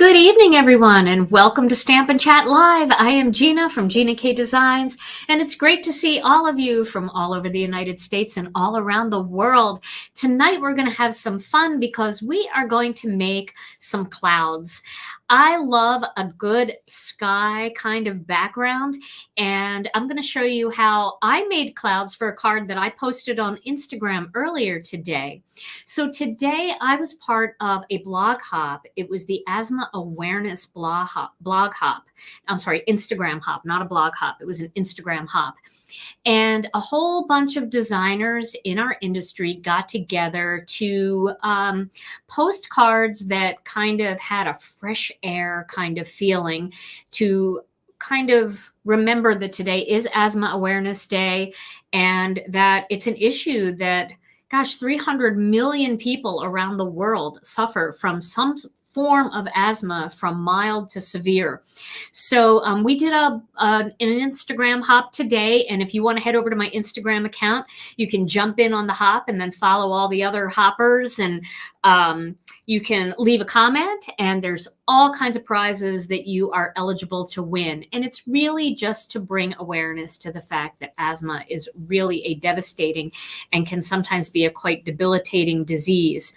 Good evening, everyone, and welcome to Stampin' Chat Live. I am Gina from Gina K Designs, and it's great to see all of you from all over the United States and all around the world. Tonight, we're going to have some fun because we are going to make some clouds. I love a good sky kind of background, and I'm going to show you how I made clouds for a card that I posted on Instagram earlier today. So today I was part of a blog hop. It was the Asthma Awareness blog hop. I'm sorry, Instagram hop, not a blog hop. It was an Instagram hop. And a whole bunch of designers in our industry got together to post cards that kind of had a fresh air kind of feeling to kind of remember that today is Asthma Awareness Day and that it's an issue that, gosh, 300 million people around the world suffer from some form of asthma, from mild to severe. So we did an Instagram hop today, and if you want to head over to my Instagram account, you can jump in on the hop and then follow all the other hoppers, and you can leave a comment, and there's all kinds of prizes that you are eligible to win. And it's really just to bring awareness to the fact that asthma is really a devastating and can sometimes be a quite debilitating disease.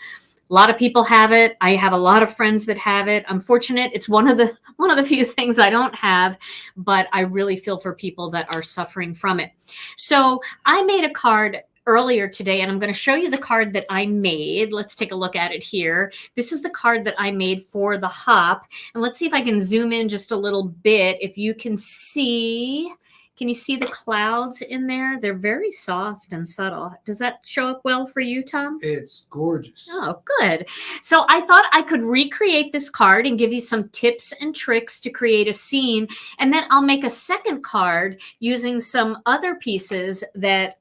A lot of people have it. I have a lot of friends that have it. I'm fortunate. It's one of the few things I don't have, but I really feel for people that are suffering from it. So I made a card earlier today, and I'm going to show you the card that I made. Let's take a look at it here. This is the card that I made for the hop. And let's see if I can zoom in just a little bit. If you can see... Can you see the clouds in there? They're very soft and subtle. Does that show up well for you, Tom? It's gorgeous. Oh, good. So I thought I could recreate this card and give you some tips and tricks to create a scene. And then I'll make a second card using some other pieces that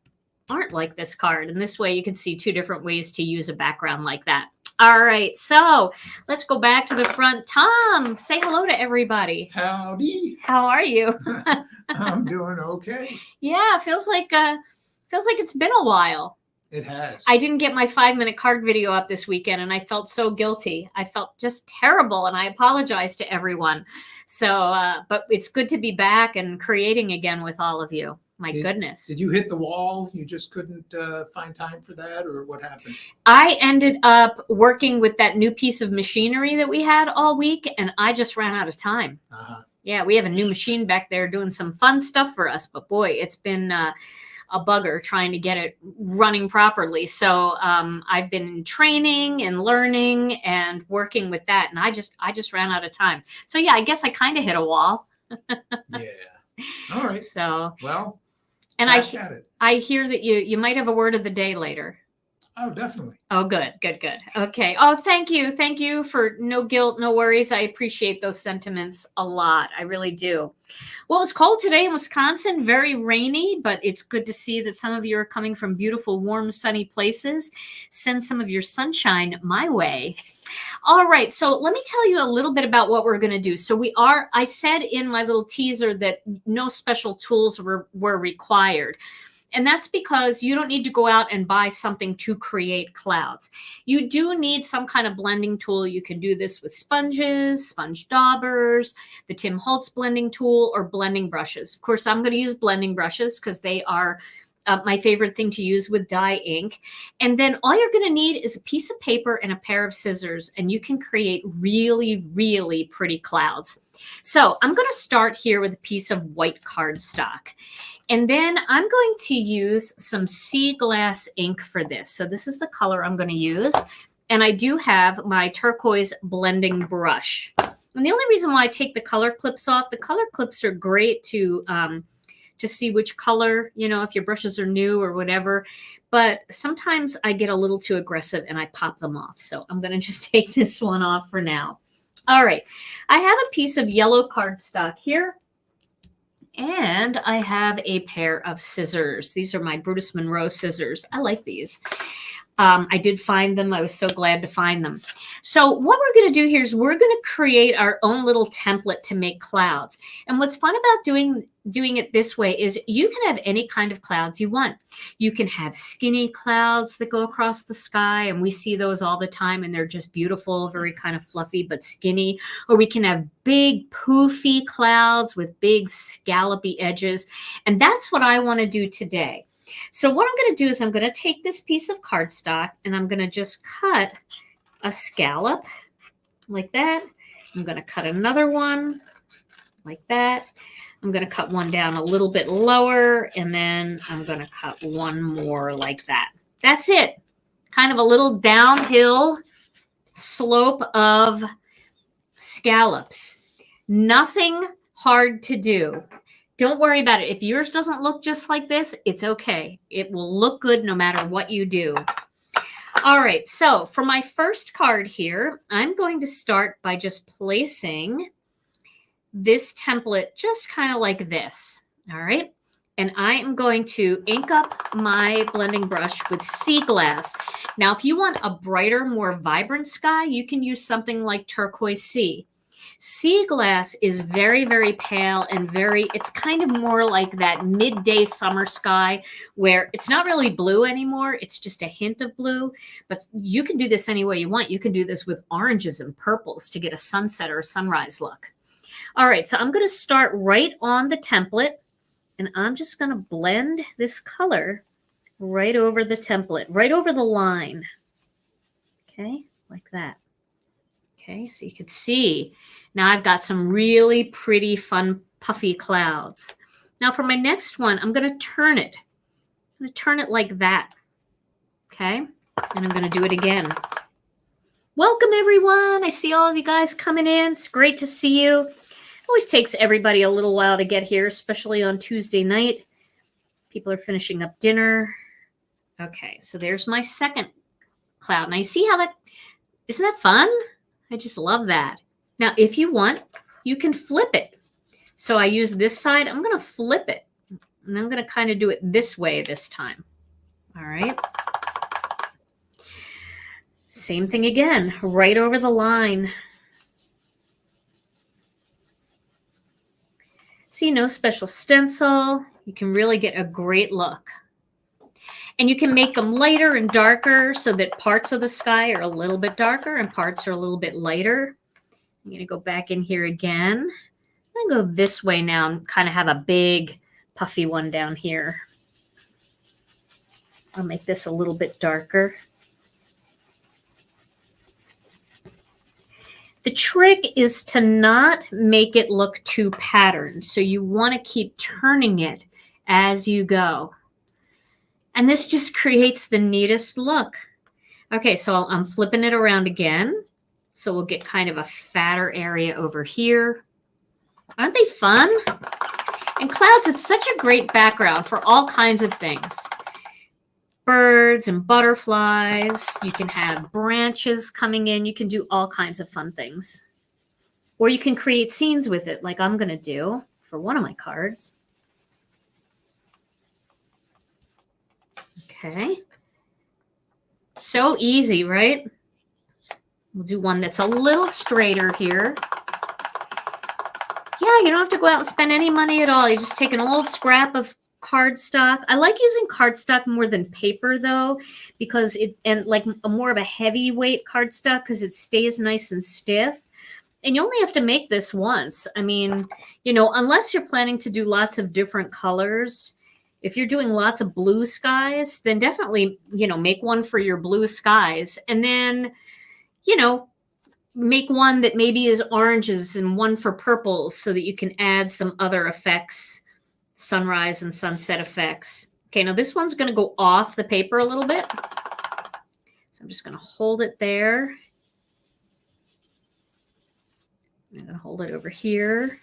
aren't like this card. And this way you can see two different ways to use a background like that. All right, so let's go back to the front. Tom, say hello to everybody. Howdy. How are you? I'm doing okay. Yeah, feels like it's been a while. It has. I didn't get my 5-minute card video up this weekend, and I felt so guilty. I felt just terrible, and I apologize to everyone. So, but it's good to be back and creating again with all of you. My goodness. Did you hit the wall? You just couldn't find time for that, or what happened? I ended up working with that new piece of machinery that we had all week, and I just ran out of time. Uh-huh. Yeah, we have a new machine back there doing some fun stuff for us, but boy, it's been a bugger trying to get it running properly. So I've been training and learning and working with that, and I just ran out of time. So yeah, I guess I kind of hit a wall. Yeah. All right. So well. And I hear that you might have a word of the day later. Oh, definitely. Oh, good. Okay. Oh, thank you. Thank you for no guilt, no worries. I appreciate those sentiments a lot. I really do. Well, it's cold today in Wisconsin, very rainy, but it's good to see that some of you are coming from beautiful, warm, sunny places. Send some of your sunshine my way. All right, so let me tell you a little bit about what we're going to do. So I said in my little teaser that no special tools were required. And that's because you don't need to go out and buy something to create clouds. You do need some kind of blending tool. You can do this with sponges, sponge daubers, the Tim Holtz blending tool, or blending brushes. Of course, I'm going to use blending brushes because they are my favorite thing to use with dye ink. And then all you're going to need is a piece of paper and a pair of scissors, and you can create really, really pretty clouds. So I'm going to start here with a piece of white cardstock. And then I'm going to use some sea glass ink for this. So this is the color I'm going to use. And I do have my turquoise blending brush. And the only reason why I take the color clips off, the color clips are great to see which color, if your brushes are new or whatever. But sometimes I get a little too aggressive and I pop them off. So I'm going to just take this one off for now. All right. I have a piece of yellow cardstock here. And I have a pair of scissors. These are my Brutus Monroe scissors. I like these. I did find them. I was so glad to find them. So what we're going to do here is we're going to create our own little template to make clouds. And what's fun about doing it this way is you can have any kind of clouds you want. You can have skinny clouds that go across the sky, and we see those all the time, and they're just beautiful, very kind of fluffy but skinny. Or we can have big poofy clouds with big scallopy edges. And that's what I want to do today. So what I'm going to do is I'm going to take this piece of cardstock and I'm going to just cut a scallop like that. I'm going to cut another one like that. I'm going to cut one down a little bit lower, and then I'm going to cut one more like that. That's it. Kind of a little downhill slope of scallops. Nothing hard to do. Don't worry about it. If yours doesn't look just like this, it's okay. It will look good no matter what you do. All right, so for my first card here, I'm going to start by just placing this template just kind of like this. All right, and I am going to ink up my blending brush with sea glass. Now, if you want a brighter, more vibrant sky, you can use something like Turquoise Sea. Sea glass is very, very pale and it's kind of more like that midday summer sky where it's not really blue anymore. It's just a hint of blue, but you can do this any way you want. You can do this with oranges and purples to get a sunset or a sunrise look. All right, so I'm going to start right on the template, and I'm just going to blend this color right over the template, right over the line. Okay, like that. Okay, so you can see now I've got some really pretty, fun, puffy clouds. Now for my next one, I'm going to turn it. I'm going to turn it like that. Okay, and I'm going to do it again. Welcome, everyone. I see all of you guys coming in. It's great to see you. It always takes everybody a little while to get here, especially on Tuesday night. People are finishing up dinner. Okay, so there's my second cloud. Now you see how isn't that fun? I just love that. Now, if you want, you can flip it. So I use this side. I'm going to flip it. And I'm going to kind of do it this way this time. All right. Same thing again, right over the line. See, no special stencil. You can really get a great look. And you can make them lighter and darker so that parts of the sky are a little bit darker and parts are a little bit lighter. I'm going to go back in here again. I'm going to go this way now and kind of have a big puffy one down here. I'll make this a little bit darker. The trick is to not make it look too patterned. So you want to keep turning it as you go. And this just creates the neatest look. Okay, so I'm flipping it around again. So we'll get kind of a fatter area over here. Aren't they fun? And clouds, it's such a great background for all kinds of things. Birds and butterflies. You can have branches coming in. You can do all kinds of fun things. Or you can create scenes with it, like I'm going to do for one of my cards. Okay. So easy, right? We'll do one that's a little straighter here. Yeah, you don't have to go out and spend any money at all. You just take an old scrap of cardstock. I like using cardstock more than paper though, because more of a heavyweight cardstock because it stays nice and stiff. And you only have to make this once. I mean, unless you're planning to do lots of different colors. If you're doing lots of blue skies, then definitely, make one for your blue skies. And then, make one that maybe is oranges and one for purples so that you can add some other effects, sunrise and sunset effects. Okay, now this one's going to go off the paper a little bit. So I'm just going to hold it there. I'm going to hold it over here.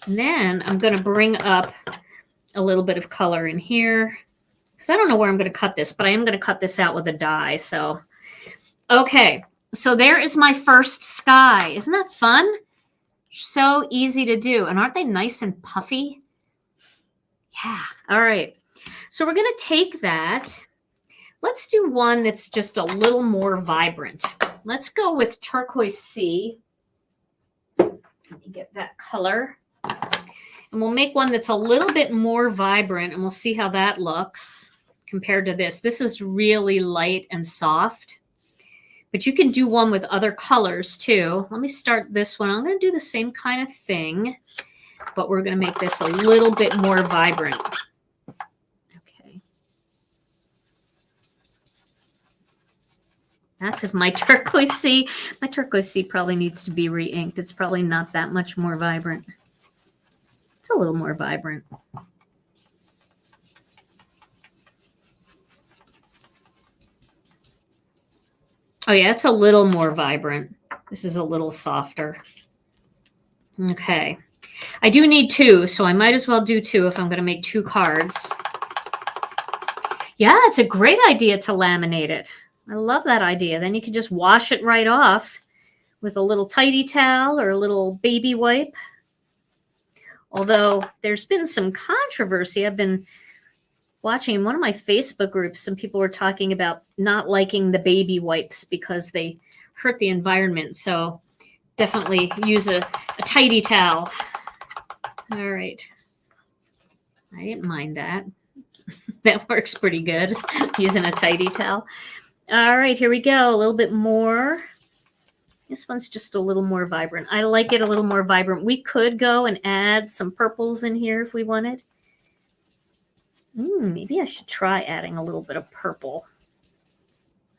And then I'm going to bring up a little bit of color in here. Because I don't know where I'm going to cut this, but I am going to cut this out with a die. So, okay. So there is my first sky. Isn't that fun? So easy to do. And aren't they nice and puffy? Yeah. All right. So we're going to take that. Let's do one that's just a little more vibrant. Let's go with Turquoise Sea. Let me get that color. And we'll make one that's a little bit more vibrant, and we'll see how that looks compared to this. This is really light and soft, but you can do one with other colors too. Let me start this one. I'm going to do the same kind of thing, but we're going to make this a little bit more vibrant. Okay. That's if my Turquoise Sea probably needs to be re-inked. It's probably not that much more vibrant. It's a little more vibrant. Oh yeah, it's a little more vibrant. This is a little softer. Okay. I do need 2, so I might as well do 2 if I'm going to make 2 cards. Yeah, it's a great idea to laminate it. I love that idea. Then you can just wash it right off with a little tidy towel or a little baby wipe. Although there's been some controversy. I've been watching in one of my Facebook groups, some people were talking about not liking the baby wipes because they hurt the environment. So definitely use a tidy towel. All right. I didn't mind that. That works pretty good, using a tidy towel. All right, here we go. A little bit more. This one's just a little more vibrant. I like it a little more vibrant. We could go and add some purples in here if we wanted. Maybe I should try adding a little bit of purple.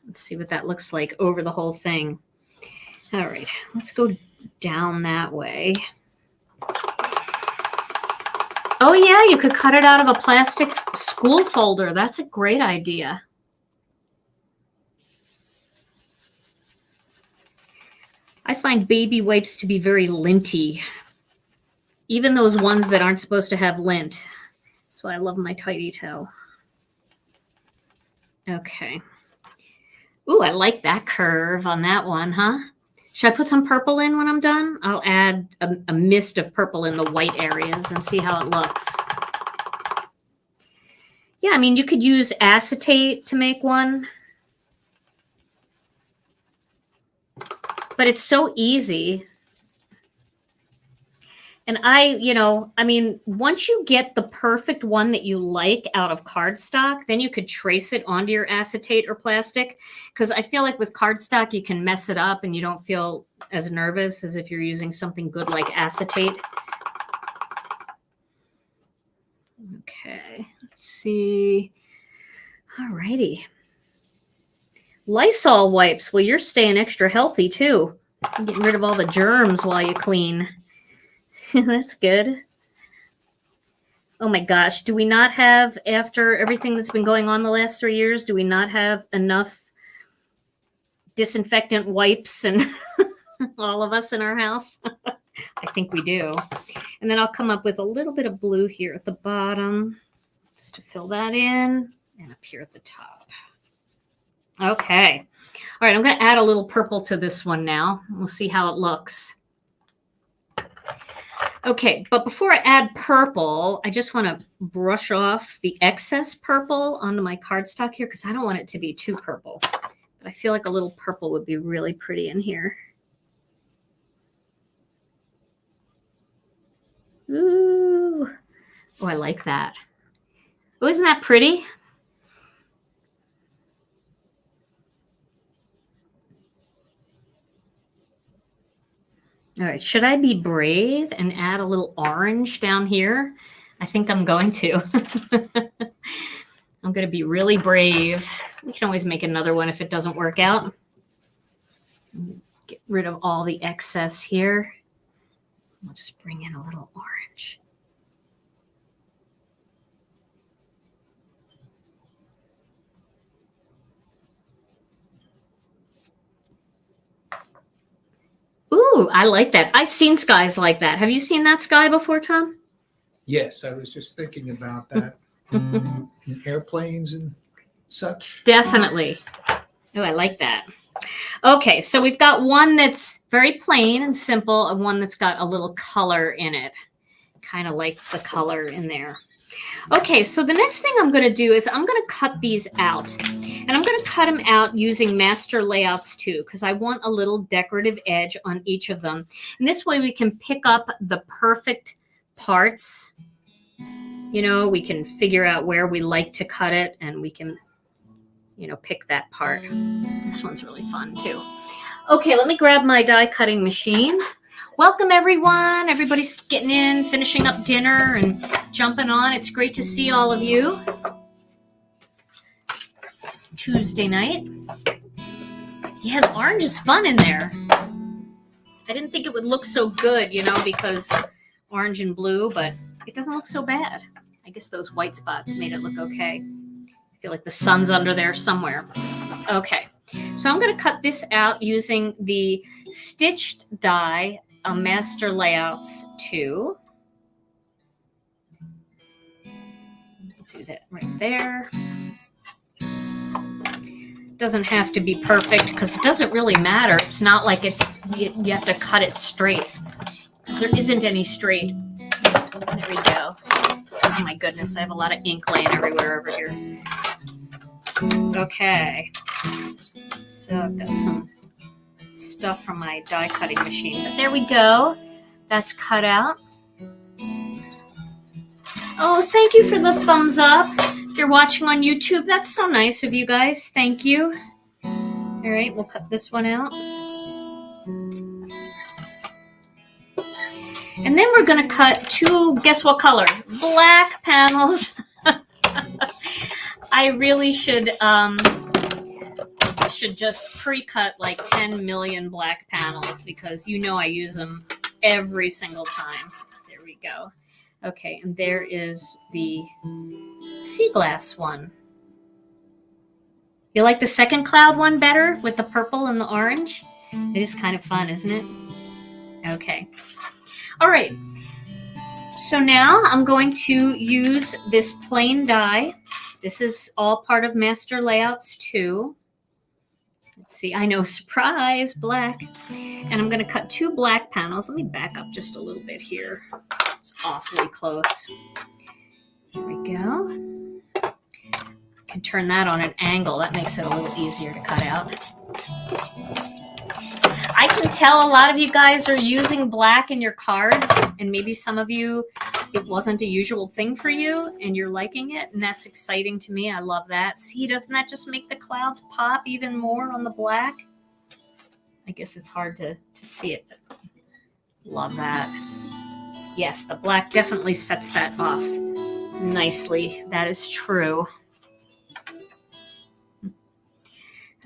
Let's see what that looks like over the whole thing. All right, let's go down that way. Oh yeah, you could cut it out of a plastic school folder. That's a great idea. I find baby wipes to be very linty. Even those ones that aren't supposed to have lint. That's why I love my tidy towel. Okay. Ooh, I like that curve on that one, huh? Should I put some purple in when I'm done? I'll add a mist of purple in the white areas and see how it looks. Yeah, I mean, you could use acetate to make one. But it's so easy. And I mean, once you get the perfect one that you like out of cardstock, then you could trace it onto your acetate or plastic. Because I feel like with cardstock, you can mess it up and you don't feel as nervous as if you're using something good like acetate. Okay, let's see. All righty. Lysol wipes. Well, you're staying extra healthy too. You're getting rid of all the germs while you clean. That's good. Oh my gosh. Do we not have, after everything that's been going on the last 3 years, do we not have enough disinfectant wipes and all of us in our house? I think we do. And then I'll come up with a little bit of blue here at the bottom just to fill that in, and up here at the top. Okay. All right, I'm going to add a little purple to this one now. We'll see how it looks. Okay, but before I add purple, I just want to brush off the excess purple onto my cardstock here because I don't want it to be too purple. But I feel like a little purple would be really pretty in here. Ooh. Oh, I like that. Oh, isn't that pretty? All right, should I be brave and add a little orange down here? I think I'm going to. I'm going to be really brave. We can always make another one if it doesn't work out. Get rid of all the excess here. We'll just bring in a little orange. Ooh, I like that. I've seen skies like that. Have you seen that sky before, Tom? Yes, I was just thinking about that. In airplanes and such. Definitely. Oh, I like that. Okay, so we've got one that's very plain and simple and one that's got a little color in it. Kind of like the color in there. Okay, so the next thing I'm going to do is I'm going to cut these out. And I'm going to cut them out using master layouts too, because I want a little decorative edge on each of them. And this way we can pick up the perfect parts. You know, we can figure out where we like to cut it, and we can, you know, pick that part. This one's really fun too. Okay, let me grab my die cutting machine. Welcome everyone. Everybody's getting in, finishing up dinner and jumping on. It's great to see all of you. Tuesday night. Yeah, the orange is fun in there. I didn't think it would look so good, you know, because orange and blue, but it doesn't look so bad. I guess those white spots made it look okay. I feel like the sun's under there somewhere. Okay, so I'm going to cut this out using the stitched die Master Layouts 2. Do that right there. Doesn't have to be perfect because it doesn't really matter. It's not like it's you have to cut it straight because there isn't any straight. There we go. Oh my goodness, I have a lot of ink laying everywhere over here. Okay, so I've got some stuff from my die cutting machine, but there we go. That's cut out. Oh, thank you for the thumbs up. If you're watching on YouTube, that's so nice of you guys. Thank you. All right, we'll cut this one out. And then we're going to cut two, guess what color? Black panels. I really should just pre-cut like 10 million black panels because you know I use them every single time. There we go. Okay, and there is the sea glass one. You like the second cloud one better with the purple and the orange? It is kind of fun, isn't it? Okay. All right. So now I'm going to use this plain die. This is all part of Master Layouts 2. Let's see. I know, surprise, black. And I'm going to cut two black panels. Let me back up just a little bit here. It's awfully close. There we go. I can turn that on an angle. That makes it a little easier to cut out. I can tell a lot of you guys are using black in your cards, and maybe some of you, it wasn't a usual thing for you, and you're liking it, and that's exciting to me. I love that. See, doesn't that just make the clouds pop even more on the black? I guess it's hard to see it, but love that. Yes, the black definitely sets that off nicely. That is true.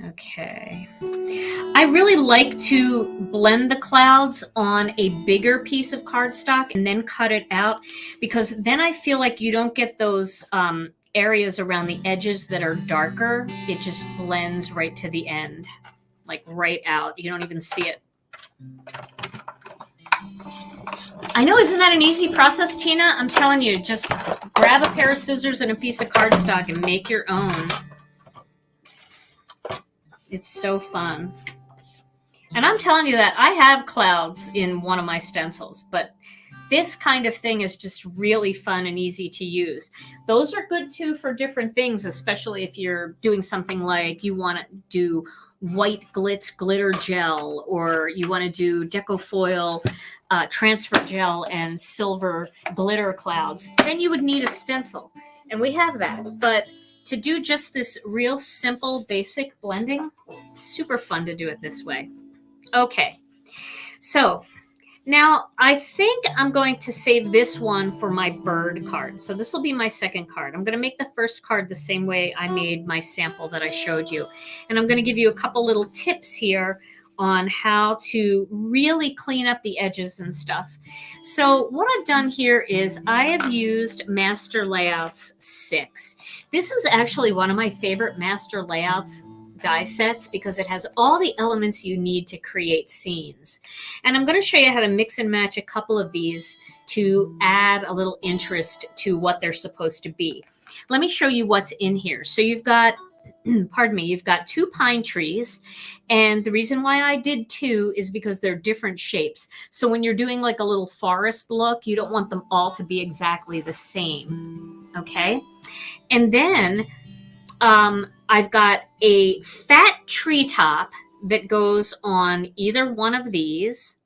Okay. I really like to blend the clouds on a bigger piece of cardstock and then cut it out, because then I feel like you don't get those areas around the edges that are darker. It just blends right to the end, like right out. You don't even see it. I know, isn't that an easy process, Tina? I'm telling you, just grab a pair of scissors and a piece of cardstock and make your own. It's so fun. And I'm telling you that I have clouds in one of my stencils, but this kind of thing is just really fun and easy to use. Those are good too for different things, especially if you're doing something like you want to do white glitz glitter gel, or you want to do deco foil transfer gel and silver glitter clouds. Then you would need a stencil, and we have that. But to do just this real simple basic blending, super fun to do it this way. Okay, so now I think I'm going to save this one for my bird card. So this will be my second card. I'm going to make the first card the same way I made my sample that I showed you. And I'm going to give you a couple little tips here on how to really clean up the edges and stuff. So what I've done here is I have used Master Layouts 6. This is actually one of my favorite Master Layouts die sets because it has all the elements you need to create scenes. And I'm going to show you how to mix and match a couple of these to add a little interest to what they're supposed to be. Let me show you what's in here. So you've got pardon me, you've got two pine trees. And the reason why I did two is because they're different shapes. So when you're doing like a little forest look, you don't want them all to be exactly the same. Okay. And then I've got a fat treetop that goes on either one of these.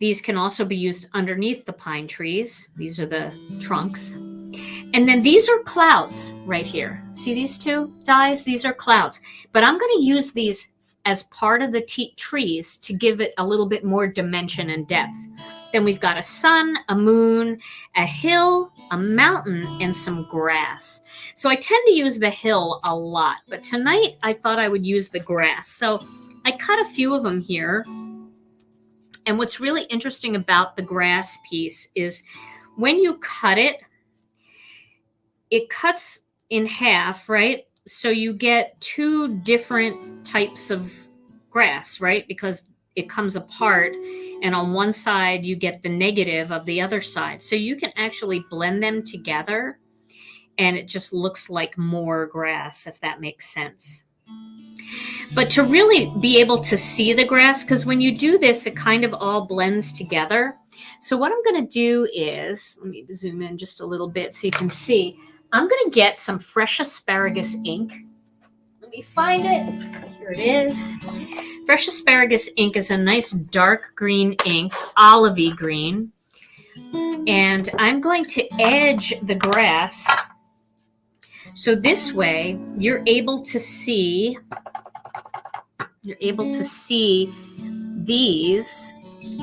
These can also be used underneath the pine trees. These are the trunks. And then these are clouds right here. See these two dies? These are clouds. But I'm going to use these as part of the trees to give it a little bit more dimension and depth. Then we've got a sun, a moon, a hill, a mountain, and some grass. So I tend to use the hill a lot, but tonight I thought I would use the grass. So I cut a few of them here. And what's really interesting about the grass piece is when you cut it, it cuts in half, right? So you get two different types of grass, right? Because it comes apart, and on one side you get the negative of the other side. So you can actually blend them together, and it just looks like more grass, if that makes sense. But to really be able to see the grass, because when you do this, it kind of all blends together. So what I'm going to do is, let me zoom in just a little bit so you can see. I'm going to get some fresh asparagus ink. Let me find it. Here it is. Fresh asparagus ink is a nice dark green ink, olivey green. And I'm going to edge the grass. So this way you're able to see these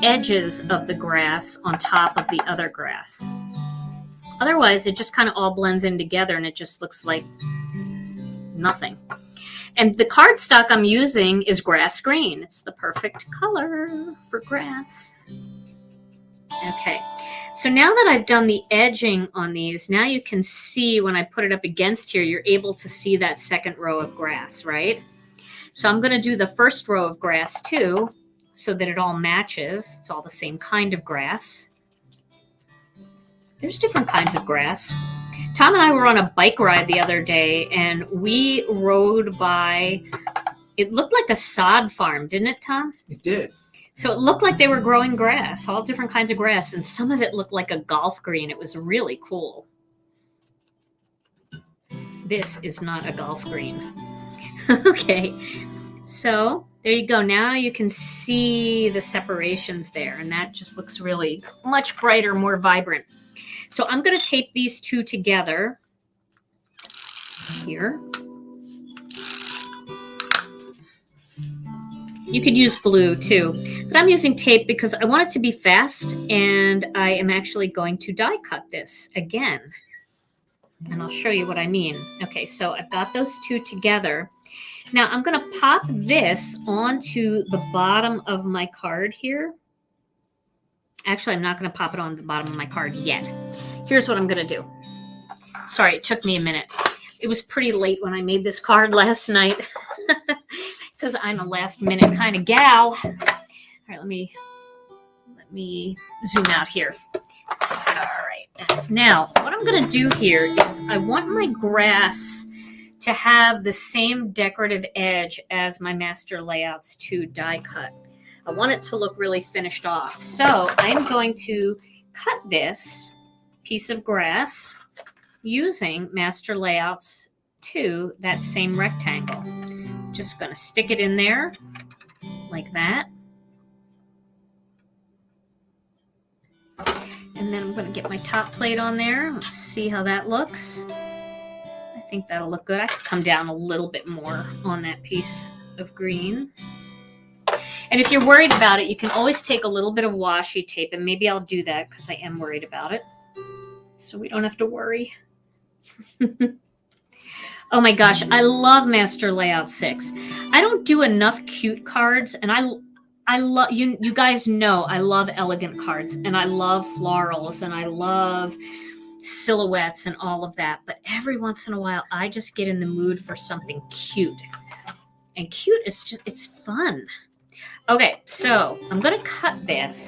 edges of the grass on top of the other grass. Otherwise, it just kind of all blends in together and it just looks like nothing. And the cardstock I'm using is grass green. It's the perfect color for grass. Okay, so now that I've done the edging on these, now you can see when I put it up against here, you're able to see that second row of grass, right? So I'm going to do the first row of grass too, so that it all matches. It's all the same kind of grass. There's different kinds of grass. Tom and I were on a bike ride the other day, and we rode by, it looked like a sod farm, didn't it, Tom? It did. So it looked like they were growing grass, all different kinds of grass, and some of it looked like a golf green. It was really cool. This is not a golf green. Okay, so there you go. Now you can see the separations there, and that just looks really much brighter, more vibrant. So I'm going to tape these two together here. You could use glue too, but I'm using tape because I want it to be fast, and I am actually going to die cut this again. And I'll show you what I mean. Okay, so I've got those two together. Now I'm going to pop this onto the bottom of my card here. Actually, I'm not going to pop it on the bottom of my card yet. Here's what I'm going to do. Sorry, it took me a minute. It was pretty late when I made this card last night because I'm a last minute kind of gal. All right, let me zoom out here. All right. Now, what I'm going to do here is I want my grass to have the same decorative edge as my Master Layouts 2 die cut. I want it to look really finished off. So I'm going to cut this piece of grass using Master Layouts 2, that same rectangle. Just going to stick it in there like that. And then I'm going to get my top plate on there. Let's see how that looks. I think that'll look good. I could come down a little bit more on that piece of green. And if you're worried about it, you can always take a little bit of washi tape, and maybe I'll do that because I am worried about it. So we don't have to worry. Oh my gosh, I love Master Layout 6. I don't do enough cute cards, and I love, you guys know I love elegant cards, and I love florals, and I love silhouettes and all of that. But every once in a while, I just get in the mood for something cute. And cute is just, it's fun. Okay, so I'm going to cut this,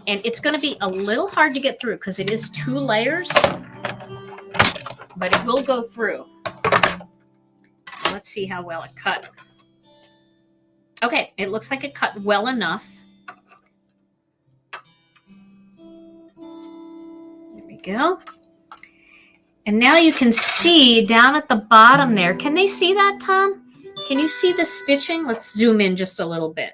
and it's going to be a little hard to get through because it is 2 layers, but it will go through. Let's see how well it cut. Okay, it looks like it cut well enough. There we go. And now you can see down at the bottom there. Can they see that, Tom? Can you see the stitching? Let's zoom in just a little bit.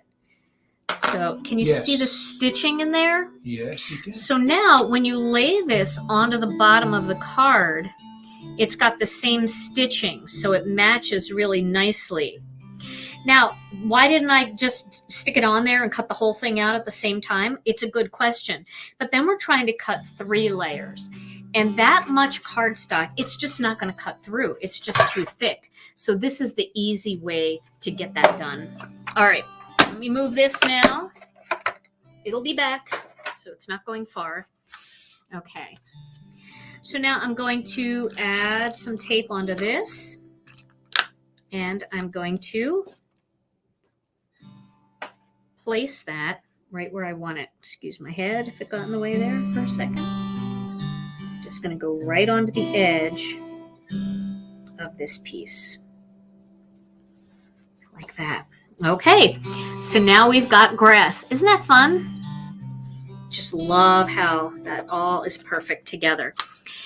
So can you see the stitching in there? Yes, you can. So now when you lay this onto the bottom of the card, it's got the same stitching, so it matches really nicely. Now, why didn't I just stick it on there and cut the whole thing out at the same time? It's a good question. But then we're trying to cut 3 layers. And that much cardstock, it's just not going to cut through. It's just too thick. So this is the easy way to get that done. All right, let me move this now. It'll be back, so it's not going far. Okay. So now I'm going to add some tape onto this. And I'm going to place that right where I want it. Excuse my head if it got in the way there for a second. It's just going to go right onto the edge of this piece. Like that. Okay, so now we've got grass. Isn't that fun? Just love how that all is perfect together.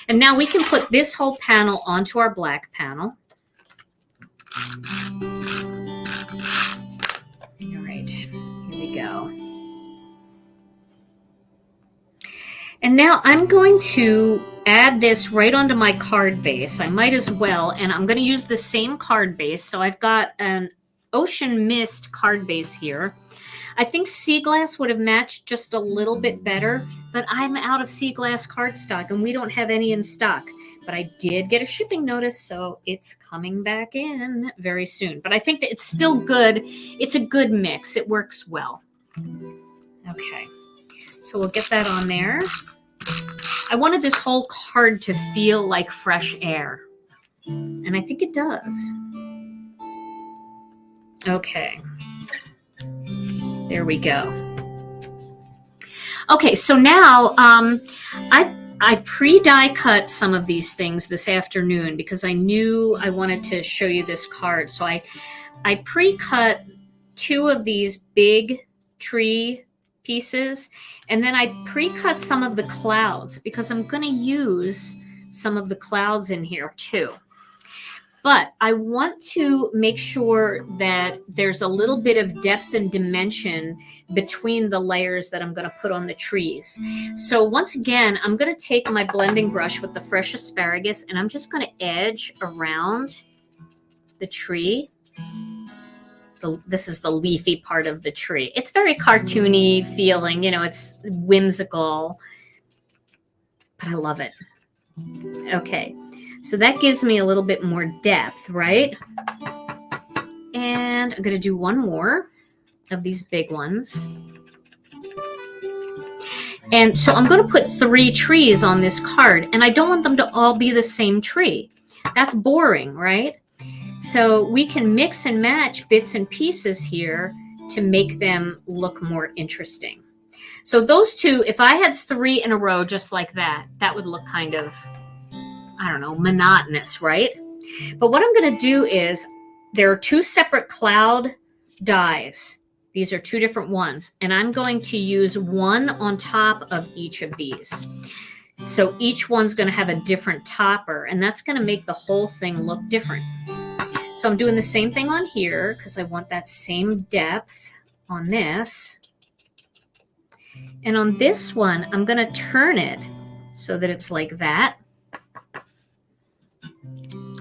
And now we can put this whole panel onto our black panel. All right, here we go. And now I'm going to add this right onto my card base. I might as well, and I'm going to use the same card base. So I've got an Ocean Mist card base here. I think sea glass would have matched just a little bit better, but I'm out of sea glass cardstock and we don't have any in stock. But I did get a shipping notice, so it's coming back in very soon. But I think that it's still good. It's a good mix. It works well. Okay, so we'll get that on there. I wanted this whole card to feel like fresh air, and I think it does. Okay, there we go. Okay, so now I pre-die cut some of these things this afternoon because I knew I wanted to show you this card. So I pre-cut 2 of these big tree pieces, and then I pre-cut some of the clouds because I'm going to use some of the clouds in here too. But I want to make sure that there's a little bit of depth and dimension between the layers that I'm going to put on the trees. So once again, I'm going to take my blending brush with the fresh asparagus, and I'm just going to edge around the tree. This is the leafy part of the tree. It's very cartoony feeling, you know, it's whimsical, but I love it. Okay. So that gives me a little bit more depth, right? And I'm going to do one more of these big ones. And so I'm going to put 3 trees on this card, and I don't want them to all be the same tree. That's boring, right? So we can mix and match bits and pieces here to make them look more interesting. So those 2, if I had 3 in a row just like that, that would look kind of, I don't know, monotonous, right? But what I'm going to do is there are 2 separate cloud dies. These are 2 different ones, and I'm going to use one on top of each of these. So each one's going to have a different topper, and that's going to make the whole thing look different. So I'm doing the same thing on here because I want that same depth on this. And on this one, I'm going to turn it so that it's like that.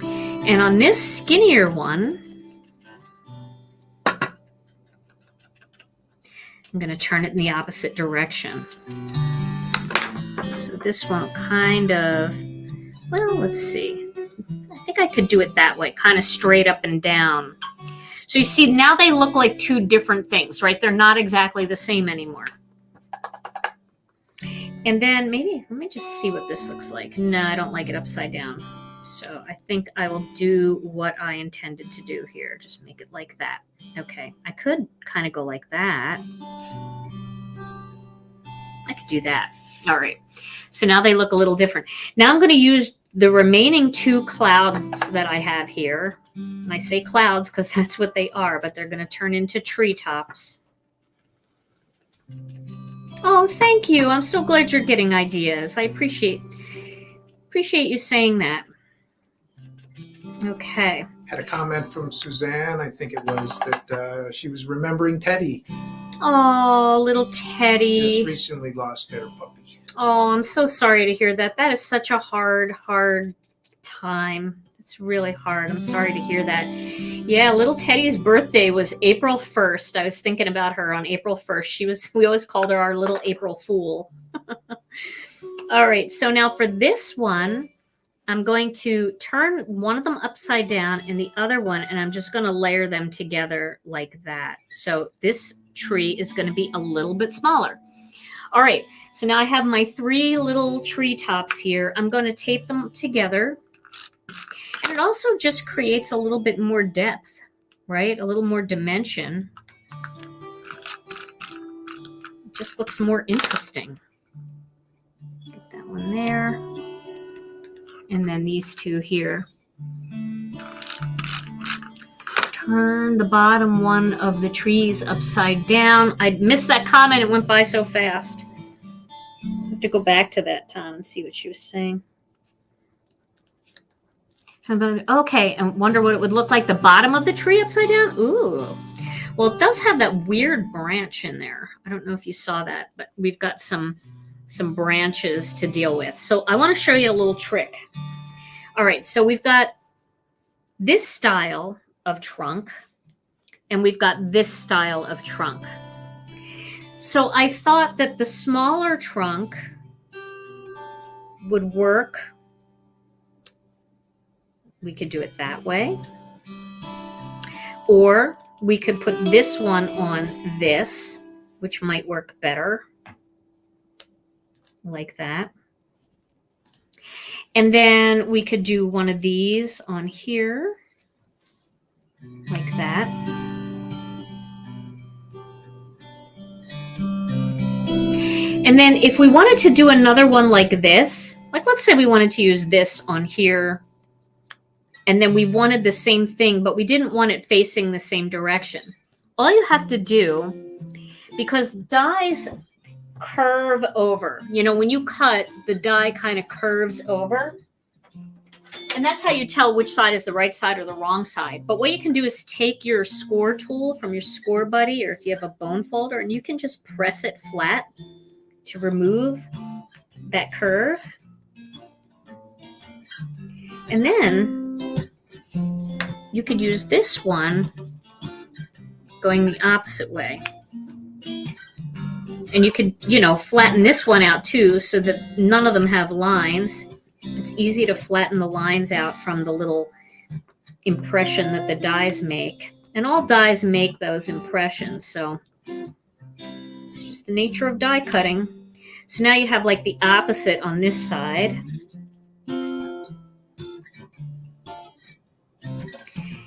And on this skinnier one, I'm going to turn it in the opposite direction. So this one kind of, well, let's see. I think I could do it that way, kind of straight up and down. So you see, now they look like 2 different things, right? They're not exactly the same anymore. And then maybe, let me just see what this looks like. No, I don't like it upside down. So I think I will do what I intended to do here. Just make it like that. Okay, I could kind of go like that. I could do that. All right. So now they look a little different. Now I'm going to use the remaining 2 clouds that I have here. And I say clouds because that's what they are, but they're going to turn into treetops. Oh, thank you. I'm so glad you're getting ideas. I appreciate Appreciate you saying that. Okay. Had a comment from Suzanne, I think it was, that she was remembering Teddy. Oh, little Teddy. Just recently lost their puppy. Oh, I'm so sorry to hear that. That is such a hard time. It's really hard. I'm sorry to hear that. Yeah, little Teddy's birthday was April 1st. I was thinking about her on April 1st. We always called her our little April Fool. All right, so now for this one, I'm going to turn one of them upside down and the other one, and I'm just going to layer them together like that. So this tree is going to be a little bit smaller. All right, so now I have my 3 little tree tops here. I'm going to tape them together. And it also just creates a little bit more depth, right? A little more dimension. It just looks more interesting. Get that one there. And then these 2 here. Turn the bottom one of the trees upside down. I missed that comment. It went by so fast. I have to go back to that, Tom, and see what she was saying. Okay, and wonder what it would look like, the bottom of the tree upside down? Ooh. Well, it does have that weird branch in there. I don't know if you saw that, but we've got some branches to deal with. So I want to show you a little trick. All right, so we've got this style of trunk, and we've got this style of trunk. So I thought that the smaller trunk would work. We could do it that way. Or we could put this one on this, which might work better. Like that. And then we could do one of these on here. Like that. And then if we wanted to do another one like this, like let's say we wanted to use this on here, and then we wanted the same thing, but we didn't want it facing the same direction. All you have to do, because dies curve over. You know, when you cut, the die kind of curves over. And that's how you tell which side is the right side or the wrong side. But what you can do is take your score tool from your score buddy, or if you have a bone folder, and you can just press it flat to remove that curve. And then you could use this one going the opposite way. And you could, you know, flatten this one out too so that none of them have lines. It's easy to flatten the lines out from the little impression that the dies make. And all dies make those impressions, so it's just the nature of die cutting. So now you have like the opposite on this side.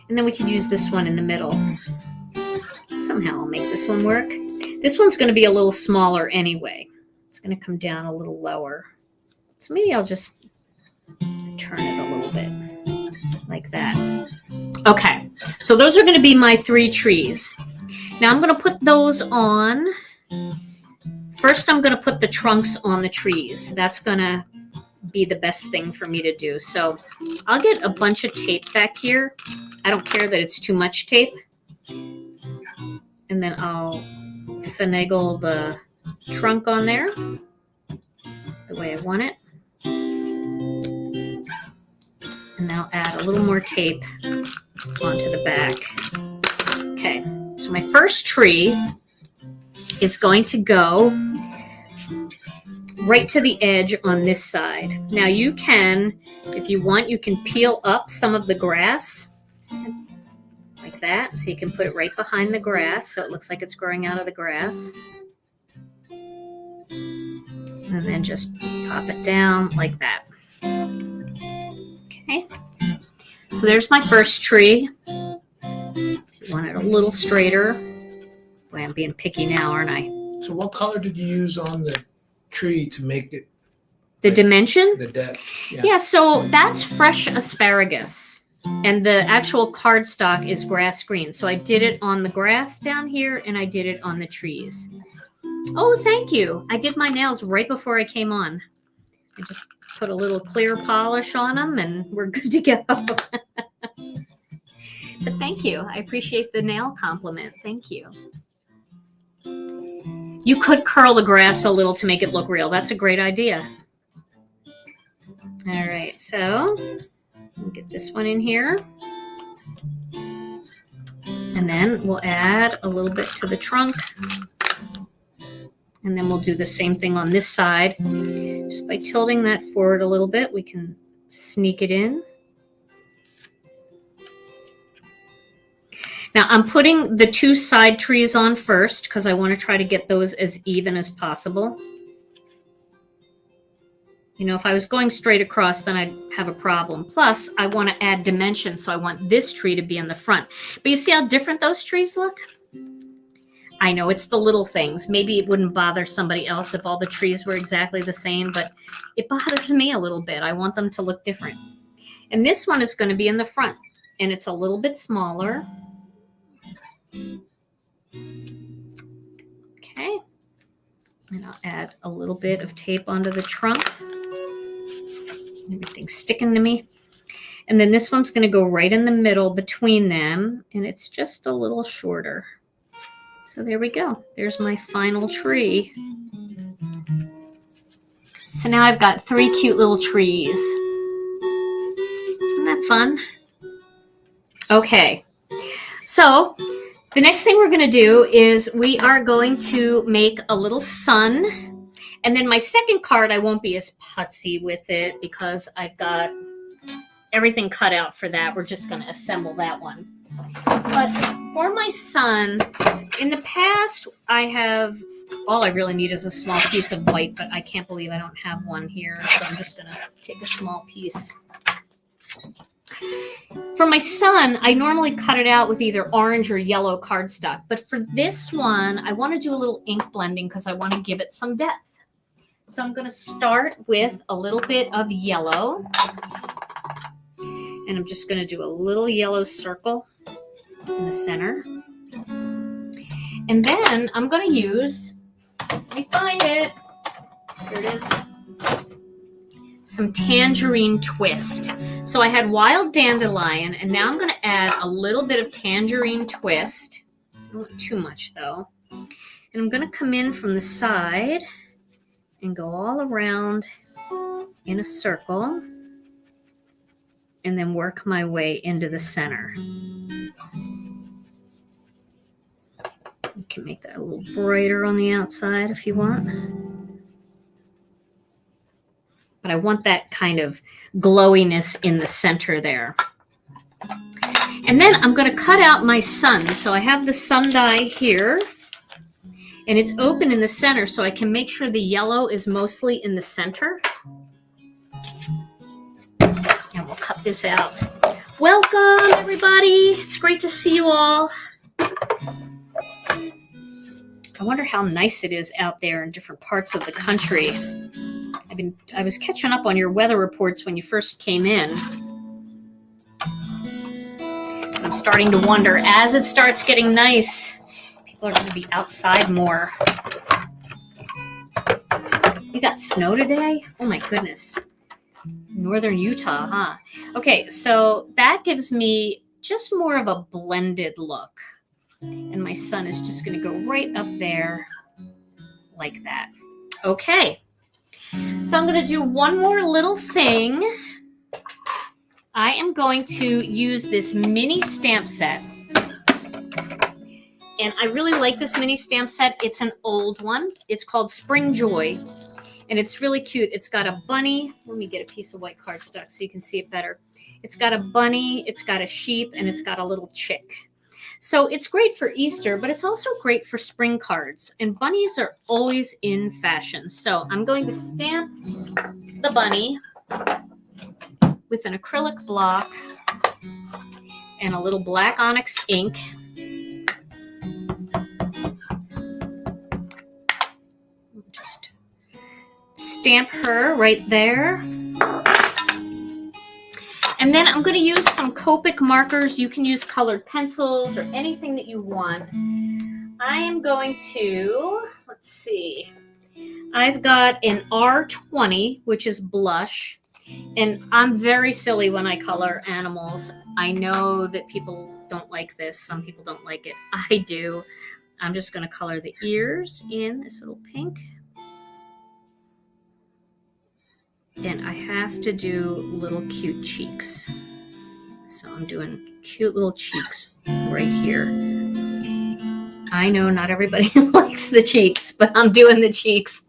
And then we could use this one in the middle. Somehow I'll make this one work. This one's going to be a little smaller anyway. It's going to come down a little lower. So maybe I'll just turn it a little bit like that. Okay, so those are going to be my 3 trees. Now I'm going to put those on. First I'm going to put the trunks on the trees. That's going to be the best thing for me to do. So I'll get a bunch of tape back here. I don't care that it's too much tape. And then I'll finagle the trunk on there the way I want it. And then I'll add a little more tape onto the back. Okay, so my first tree is going to go right to the edge on this side. Now you can, if you want, you can peel up some of the grass like that, so you can put it right behind the grass so it looks like it's growing out of the grass. And then just pop it down like that. Okay, so there's my first tree. If you want it a little straighter. Boy, I'm being picky now, aren't I? So what color did you use on the tree to make it? The dimension? The depth. Yeah, so that's fresh asparagus. And the actual cardstock is grass green. So I did it on the grass down here, and I did it on the trees. Oh, thank you. I did my nails right before I came on. I just put a little clear polish on them and we're good to go. But thank you. I appreciate the nail compliment. Thank you. You could curl the grass a little to make it look real. That's a great idea. All right, so we'll get this one in here. And then we'll add a little bit to the trunk. And then we'll do the same thing on this side. Just by tilting that forward a little bit, we can sneak it in. Now I'm putting the two side trees on first because I want to try to get those as even as possible. You know, if I was going straight across, then I'd have a problem. Plus, I want to add dimension, so I want this tree to be in the front. But you see how different those trees look? I know it's the little things. Maybe it wouldn't bother somebody else if all the trees were exactly the same, but it bothers me a little bit. I want them to look different. And this one is going to be in the front, and it's a little bit smaller. Okay. And I'll add a little bit of tape onto the trunk. Everything's sticking to me. And then this one's going to go right in the middle between them, and it's just a little shorter. So there we go. There's my final tree. So now I've got 3 cute little trees. Isn't that fun? Okay. So the next thing we're going to do is we are going to make a little sun. And then my second card, I won't be as putsy with it because I've got everything cut out for that. We're just going to assemble that one. But for my sun, in the past, all I really need is a small piece of white, but I can't believe I don't have one here. So I'm just going to take a small piece. For my sun, I normally cut it out with either orange or yellow cardstock. But for this one, I want to do a little ink blending because I want to give it some depth. So I'm going to start with a little bit of yellow. And I'm just going to do a little yellow circle in the center. And then I'm going to use, let me find it. Here it is. Some Tangerine Twist. So I had wild dandelion, and now I'm going to add a little bit of Tangerine Twist. Not too much, though. And I'm going to come in from the side and go all around in a circle and then work my way into the center. You can make that a little brighter on the outside if you want. But I want that kind of glowiness in the center there. And then I'm going to cut out my sun. So I have the sun die here. And it's open in the center, so I can make sure the yellow is mostly in the center. And we'll cut this out. Welcome, everybody. It's great to see you all. I wonder how nice it is out there in different parts of the country. I was catching up on your weather reports when you first came in. And I'm starting to wonder, as it starts getting nice, people are going to be outside more. You got snow today? Oh my goodness. Northern Utah, huh? Okay, so that gives me just more of a blended look. And my sun is just going to go right up there like that. Okay. So I'm going to do one more little thing. I am going to use this mini stamp set. And I really like this mini stamp set. It's an old one. It's called Spring Joy. And it's really cute. It's got a bunny. Let me get a piece of white cardstock so you can see it better. It's got a bunny, it's got a sheep, and it's got a little chick. So it's great for Easter, but it's also great for spring cards. And bunnies are always in fashion. So I'm going to stamp the bunny with an acrylic block and a little black Onyx ink. Just stamp her right there. And then I'm going to use some Copic markers. You can use colored pencils or anything that you want. I am going to, let's see, I've got an R20, which is blush. And I'm very silly when I color animals. I know that people don't like this. Some people don't like it. I do. I'm just going to color the ears in this little pink. And I have to do little cute cheeks. So I'm doing cute little cheeks right here. I know not everybody likes the cheeks, but I'm doing the cheeks.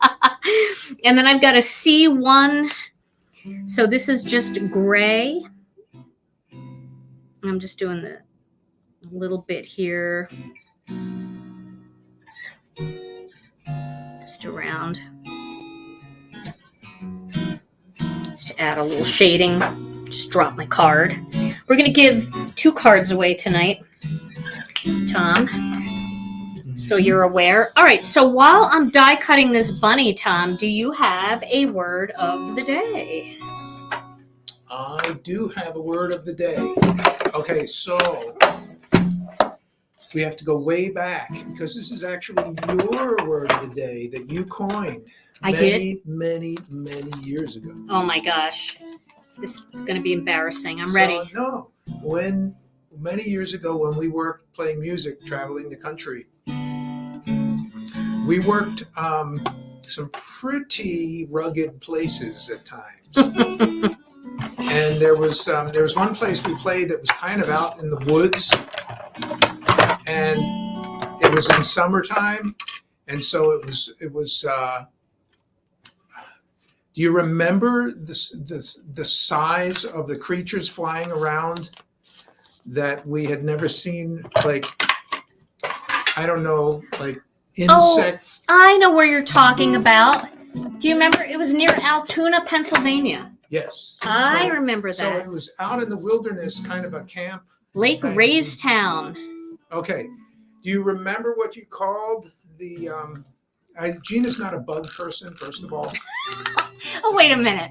And then I've got a C1. So this is just gray. I'm just doing the little bit here. Just around. Just to add a little shading. Just drop my card. We're going to give 2 cards away tonight, Tom. So you're aware. All right. So while I'm die cutting this bunny, Tom, do you have a word of the day? I do have a word of the day. Okay, so we have to go way back because this is actually your word of the day that you coined many years ago. Oh my gosh. This is going to be embarrassing. I'm ready. No, many years ago when we worked playing music, traveling the country, we worked some pretty rugged places at times. And there was one place we played that was kind of out in the woods, and it was in summertime, and so it was. Do you remember the size of the creatures flying around that we had never seen? Like, I don't know, like insects. Oh, I know where you're talking about. Do you remember? It was near Altoona, Pennsylvania. Yes. I remember that. So it was out in the wilderness, kind of a camp. Lake Raystown. Okay. Do you remember what you called the... Gina's not a bug person, first of all. Oh, wait a minute.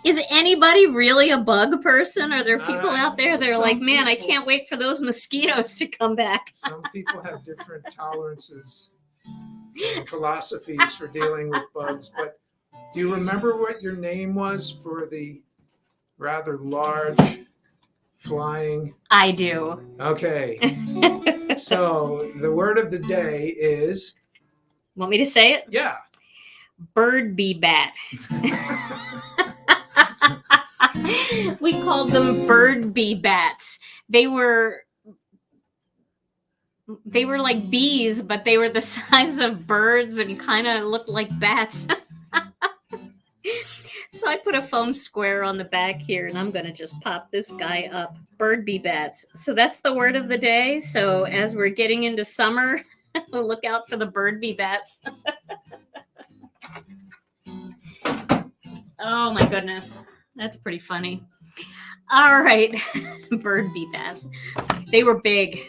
Is anybody really a bug person? Are there people out there that are like, man, I can't wait for those mosquitoes to come back? Some people have different tolerances and philosophies for dealing with bugs. But do you remember what your name was for the rather large flying? I do. Okay. So the word of the day is... Want me to say it? Yeah. Bird bee bat. We called them bird bee bats. They were like bees, but they were the size of birds and kind of looked like bats. So I put a foam square on the back here, and I'm going to just pop this guy up. Bird bee bats. So that's the word of the day. So as we're getting into summer, look out for the bird bee bats. Oh my goodness. That's pretty funny. All right. Bird bee bats. They were big.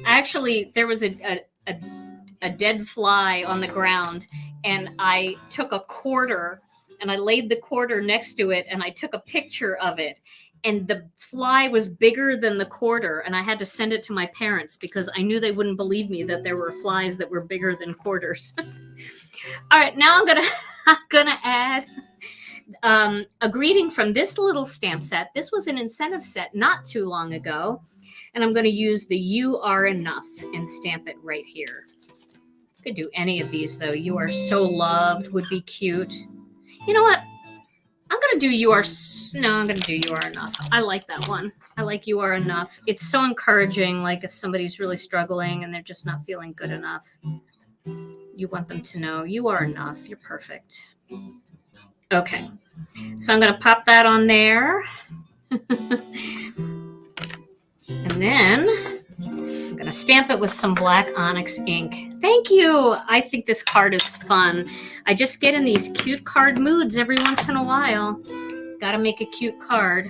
Actually, there was a dead fly on the ground, and I took a quarter and I laid the quarter next to it, and I took a picture of it. And the fly was bigger than the quarter, and I had to send it to my parents because I knew they wouldn't believe me that there were flies that were bigger than quarters. All right, now I'm gonna add a greeting from this little stamp set. This was an incentive set not too long ago, and I'm going to use the "You Are Enough" and stamp it right here. Could do any of these though. "You Are So Loved" would be cute. You know what? I'm going to do "You Are..." No, I'm going to do "You Are Enough." I like that one. I like "You Are Enough." It's so encouraging, like if somebody's really struggling and they're just not feeling good enough. You want them to know you are enough. You're perfect. Okay. So I'm going to pop that on there. And then I'm going to stamp it with some black Onyx ink. Thank you. I think this card is fun. I just get in these cute card moods every once in a while. Got to make a cute card.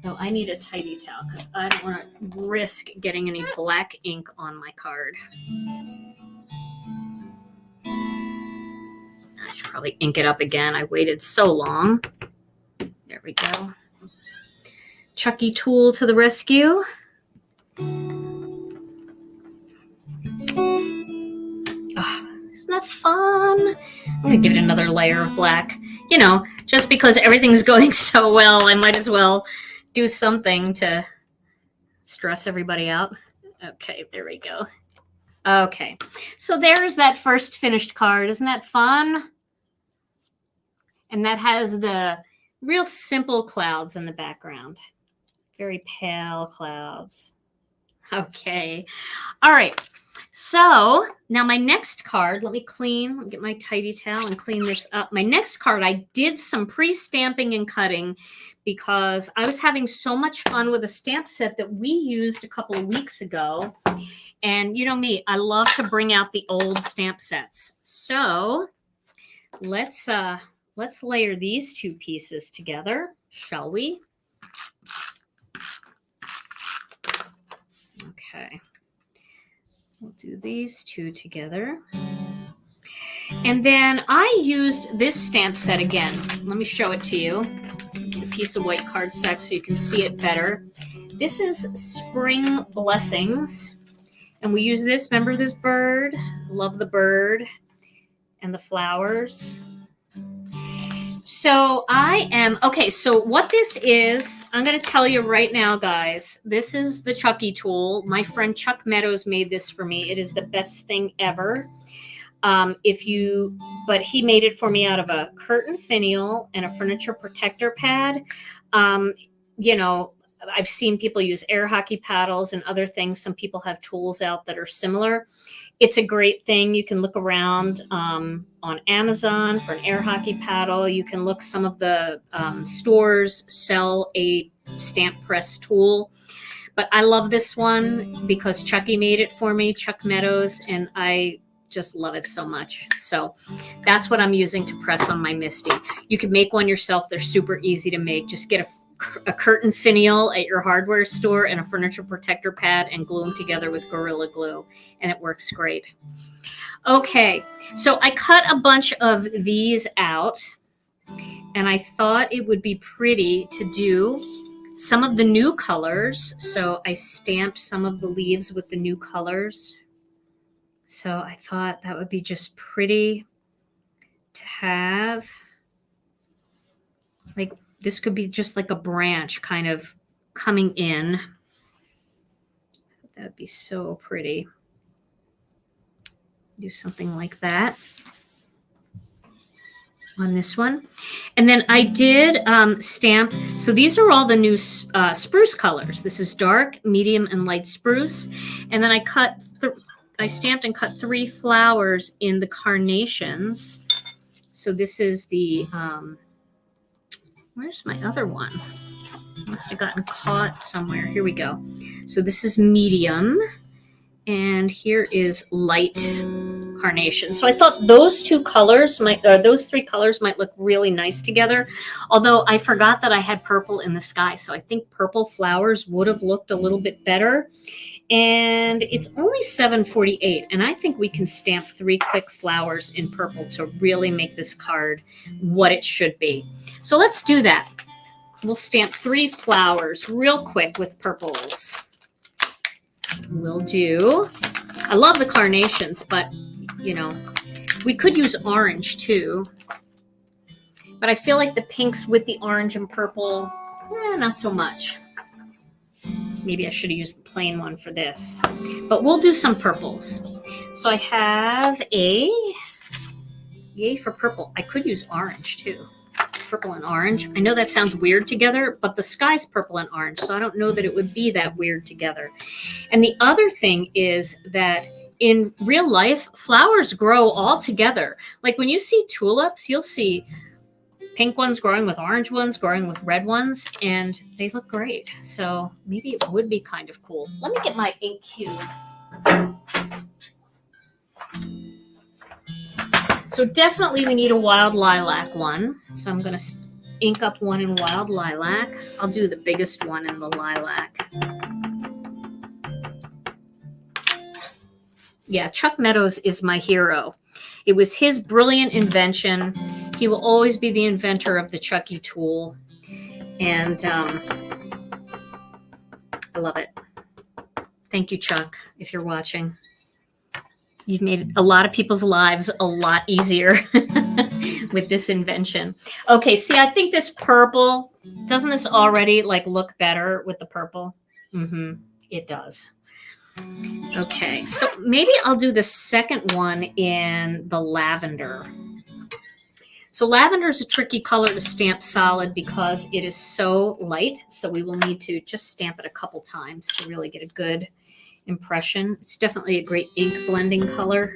Though I need a tidy towel because I don't want to risk getting any black ink on my card. I should probably ink it up again. I waited so long. There we go. Chucky tool to the rescue. Oh, isn't that fun? I'm gonna give it another layer of black. You know, just because everything's going so well, I might as well do something to stress everybody out. Okay, there we go. Okay, so there's that first finished card. Isn't that fun? And that has the real simple clouds in the background. Very pale clouds. Okay. All right. So now my next card, let me get my tidy towel and clean this up. My next card, I did some pre-stamping and cutting because I was having so much fun with a stamp set that we used a couple of weeks ago. And you know me, I love to bring out the old stamp sets. So let's layer these two pieces together, shall we? Okay. We'll do these two together. And then I used this stamp set again. Let me show it to you. A piece of white cardstock so you can see it better. This is Spring Blessings. And we use this. Remember this bird? Love the bird and the flowers. So so what this is, I'm going to tell you right now, guys. This is the Chucky tool. My friend Chuck Meadows made this for me. It is the best thing ever. But he made it for me out of a curtain finial and a furniture protector pad. You know, I've seen people use air hockey paddles and other things. Some people have tools out that are similar. It's a great thing. You can look around on Amazon for an air hockey paddle. You can look, some of the stores sell a stamp press tool. But I love this one because Chucky made it for me, Chuck Meadows, and I just love it so much. So that's what I'm using to press on my Misty. You can make one yourself. They're super easy to make. Just get a curtain finial at your hardware store and a furniture protector pad and glue them together with Gorilla Glue, and it works great. Okay, so I cut a bunch of these out, and I thought it would be pretty to do some of the new colors. So I stamped some of the leaves with the new colors. So I thought that would be just pretty to have. Like, this could be just like a branch kind of coming in. That would be so pretty. Do something like that on this one. And then I did stamp. So these are all the new spruce colors. This is dark, medium, and light spruce. And then I stamped and cut 3 flowers in the carnations. So this is the... where's my other one? Must have gotten caught somewhere. Here we go. So this is medium, and here is light carnation. So I thought those 3 colors might look really nice together. Although I forgot that I had purple in the sky, so I think purple flowers would have looked a little bit better. And it's only 7:48, and I think we can stamp 3 quick flowers in purple to really make this card what it should be. So let's do that. We'll stamp 3 flowers real quick with purples. We'll do, I love the carnations, but you know, we could use orange too. But I feel like the pinks with the orange and purple, not so much. Maybe I should have used the plain one for this. But we'll do some purples. So I have yay for purple. I could use orange too. Purple and orange. I know that sounds weird together, but the sky's purple and orange, so I don't know that it would be that weird together. And the other thing is that in real life, flowers grow all together. Like when you see tulips, you'll see pink ones growing with orange ones, growing with red ones, and they look great. So maybe it would be kind of cool. Let me get my ink cubes. So definitely we need a wild lilac one. So I'm going to ink up one in wild lilac. I'll do the biggest one in the lilac. Yeah, Chuck Meadows is my hero. It was his brilliant invention. He will always be the inventor of the Chucky tool. And I love it. Thank you, Chuck, if you're watching. You've made a lot of people's lives a lot easier with this invention. Okay, see, I think this purple, doesn't this already like look better with the purple? Mm-hmm, it does. Okay, so maybe I'll do the second one in the lavender. So lavender is a tricky color to stamp solid because it is so light. So we will need to just stamp it a couple times to really get a good impression. It's definitely a great ink blending color,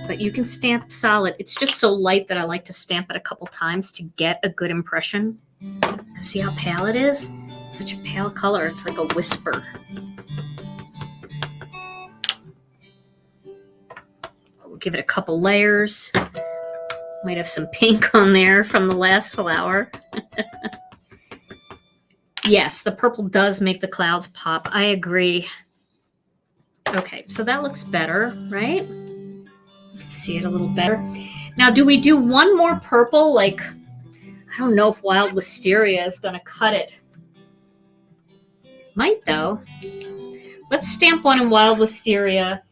but you can stamp solid. It's just so light that I like to stamp it a couple times to get a good impression. See how pale it is? Such a pale color. It's like a whisper. We'll give it a couple layers. Might have some pink on there from the last flower. Yes, the purple does make the clouds pop. I agree. Okay, so that looks better, right? Let's see it a little better. Now, do we do one more purple? Like, I don't know if Wild Wisteria is going to cut it. Might, though. Let's stamp one in Wild Wisteria.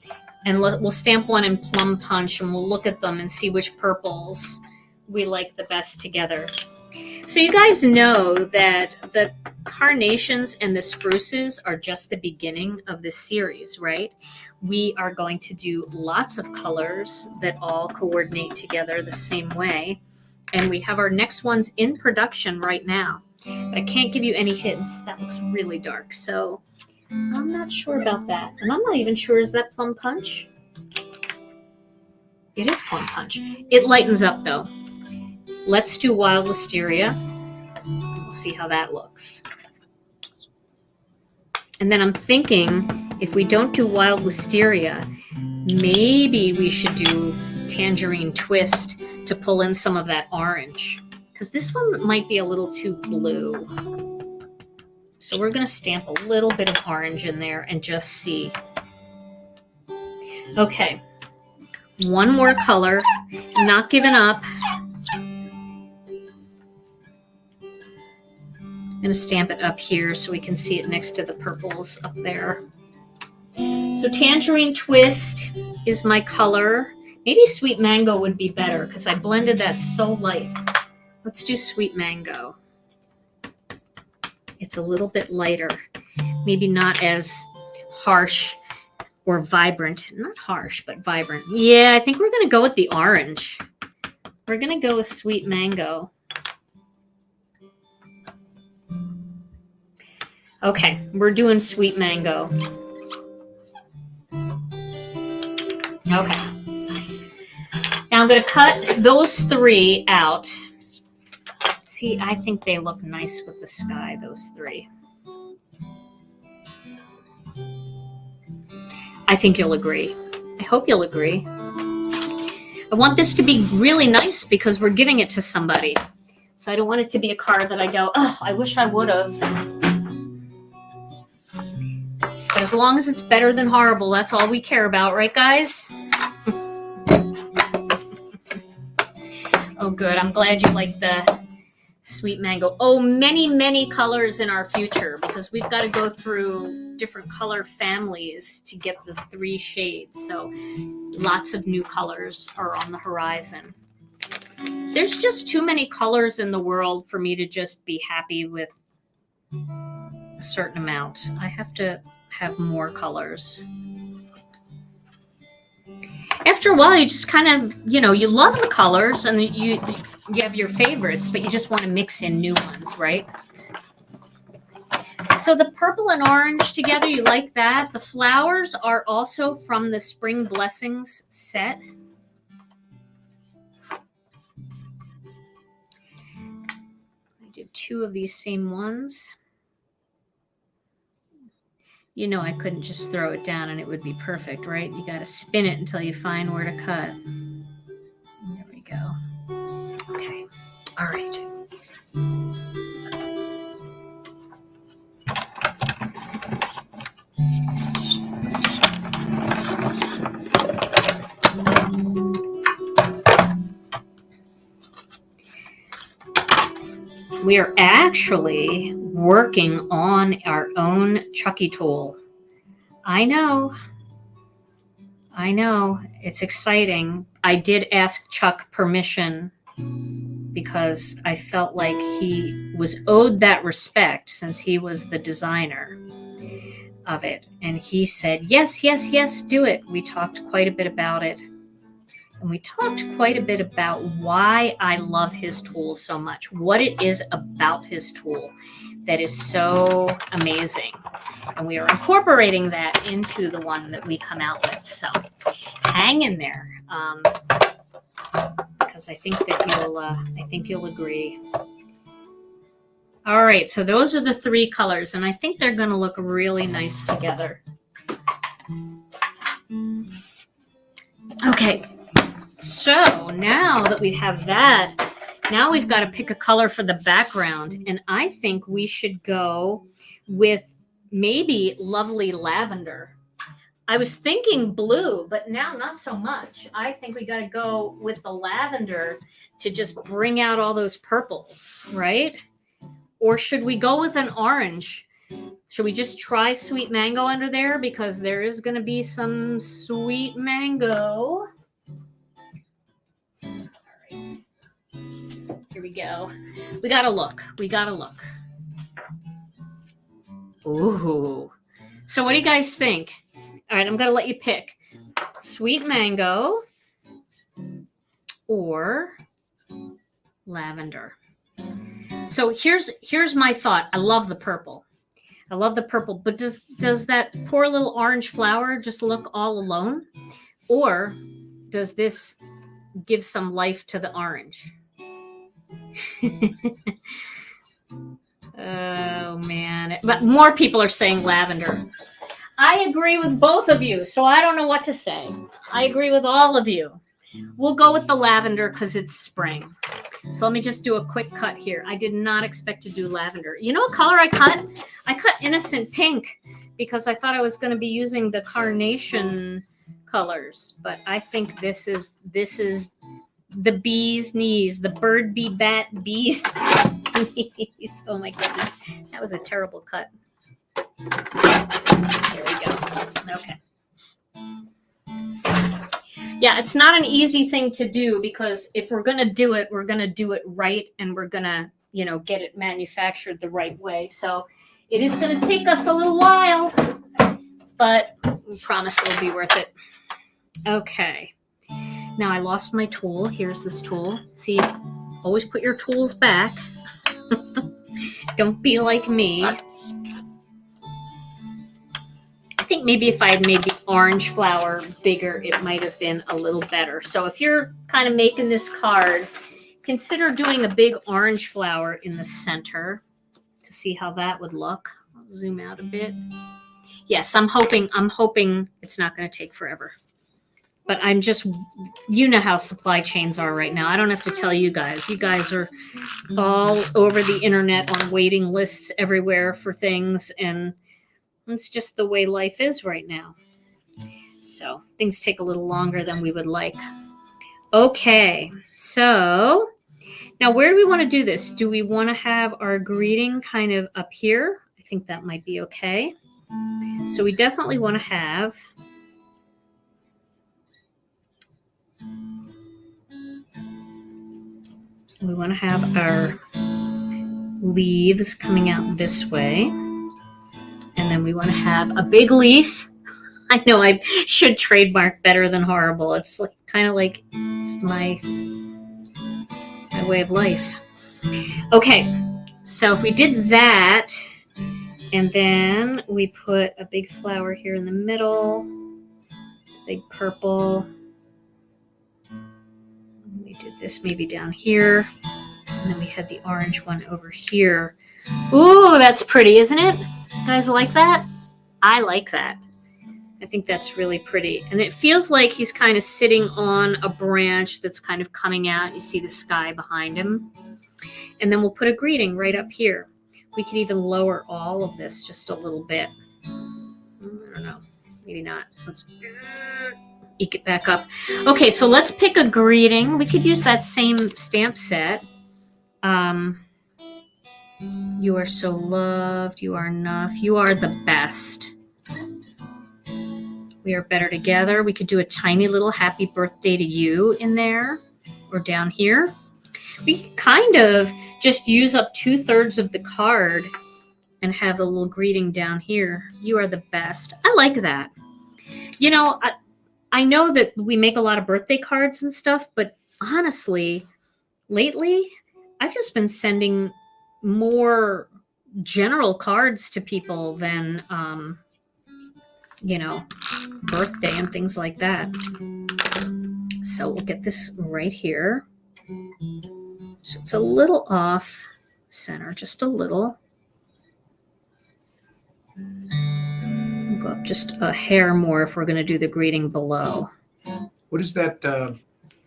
And we'll stamp one in Plum Punch, and we'll look at them and see which purples we like the best together. So you guys know that the carnations and the spruces are just the beginning of this series, right? We are going to do lots of colors that all coordinate together the same way. And we have our next ones in production right now. But I can't give you any hints. That looks really dark. So I'm not sure about that. And I'm not even sure, is that Plum Punch? It is Plum Punch. It lightens up, though. Let's do Wild Wisteria. We'll see how that looks. And then I'm thinking, if we don't do Wild Wisteria, maybe we should do Tangerine Twist to pull in some of that orange. Because this one might be a little too blue. So we're going to stamp a little bit of orange in there and just see. Okay. One more color. Not giving up. I'm going to stamp it up here so we can see it next to the purples up there. So Tangerine Twist is my color. Maybe Sweet Mango would be better because I blended that so light. Let's do Sweet Mango. It's a little bit lighter, maybe not as harsh or vibrant. Not harsh, but vibrant. Yeah, I think we're going to go with the orange. We're going to go with Sweet Mango. Okay, we're doing Sweet Mango. Okay. Now I'm going to cut those three out. See, I think they look nice with the sky, those three. I think you'll agree. I hope you'll agree. I want this to be really nice because we're giving it to somebody. So I don't want it to be a card that I go, oh, I wish I would have. But as long as it's better than horrible, that's all we care about, right, guys? Oh, good. I'm glad you like the Sweet Mango. Oh, many, many colors in our future because we've got to go through different color families to get the 3 shades. So lots of new colors are on the horizon. There's just too many colors in the world for me to just be happy with a certain amount. I have to have more colors. After a while, you just kind of, you love the colors and you have your favorites, but you just want to mix in new ones, right? So the purple and orange together, you like that? The flowers are also from the Spring Blessings set. I did 2 of these same ones. You know I couldn't just throw it down and it would be perfect, right? You got to spin it until you find where to cut. There we go. Okay. All right. We are actually working on our own Chucky tool. I know. I know, it's exciting. I did ask Chuck permission because I felt like he was owed that respect since he was the designer of it. And he said, yes, yes, yes, do it. We talked quite a bit about it. And we talked quite a bit about why I love his tool so much, what it is about his tool that is so amazing. And we are incorporating that into the one that we come out with. So hang in there, because I think that you'll agree. All right, so those are the 3 colors, and I think they're going to look really nice together. Okay, so now that we have that, now we've got to pick a color for the background, and I think we should go with maybe lovely lavender. I was thinking blue, but now not so much. I think we got to go with the lavender to just bring out all those purples, right? Or should we go with an orange? Should we just try sweet mango under there? Because there is going to be some sweet mango. All right. Here we go. We got to look. Ooh. So what do you guys think? All right, I'm going to let you pick sweet mango or lavender. So here's my thought. I love the purple. But does that poor little orange flower just look all alone? Or does this give some life to the orange? Oh, man. But more people are saying lavender. I agree with both of you, so I don't know what to say. I agree with all of you. We'll go with the lavender because it's spring. So let me just do a quick cut here. I did not expect to do lavender. You know what color I cut? I cut innocent pink because I thought I was going to be using the carnation colors. But I think this is the bee's knees, the bird bee bat bee's knees. Oh my goodness. That was a terrible cut. There we go. Okay. Yeah, it's not an easy thing to do because if we're going to do it right, and we're going to, get it manufactured the right way. So it is going to take us a little while, but we promise it'll be worth it. Okay. Now I lost my tool. Here's this tool. See, always put your tools back. Don't be like me. I think maybe if I had made the orange flower bigger, it might have been a little better. So if you're kind of making this card, consider doing a big orange flower in the center to see how that would look. I'll zoom out a bit. Yes, I'm hoping it's not going to take forever. But I'm just, you know how supply chains are right now. I don't have to tell you guys. You guys are all over the internet on waiting lists everywhere for things, and it's just the way life is right now. So things take a little longer than we would like. Okay, so now where do we want to do this? Do we want to have our greeting kind of up here? I think that might be okay. So we definitely want to have our leaves coming out this way. And then we want to have a big leaf. I know I should trademark better than horrible. It's like, kind of like it's my way of life. Okay, so if we did that, and then we put a big flower here in the middle, big purple. We did this maybe down here, and then we had the orange one over here. Ooh, that's pretty, isn't it? You guys like that? I like that. I think that's really pretty. And it feels like he's kind of sitting on a branch that's kind of coming out. You see the sky behind him. And then we'll put a greeting right up here. We could even lower all of this just a little bit. I don't know. Maybe not. Let's eke it back up. Okay, so let's pick a greeting. We could use that same stamp set. You are so loved. You are enough. You are the best. We are better together. We could do a tiny little happy birthday to you in there or down here. We could kind of just use up 2/3 of the card and have a little greeting down here. You are the best. I like that. You know, I know that we make a lot of birthday cards and stuff, but honestly, lately, I've just been sending more general cards to people than, you know, birthday and things like that. So we'll get this right here. So it's a little off center, just a little. We'll go up just a hair more if we're going to do the greeting below. What is that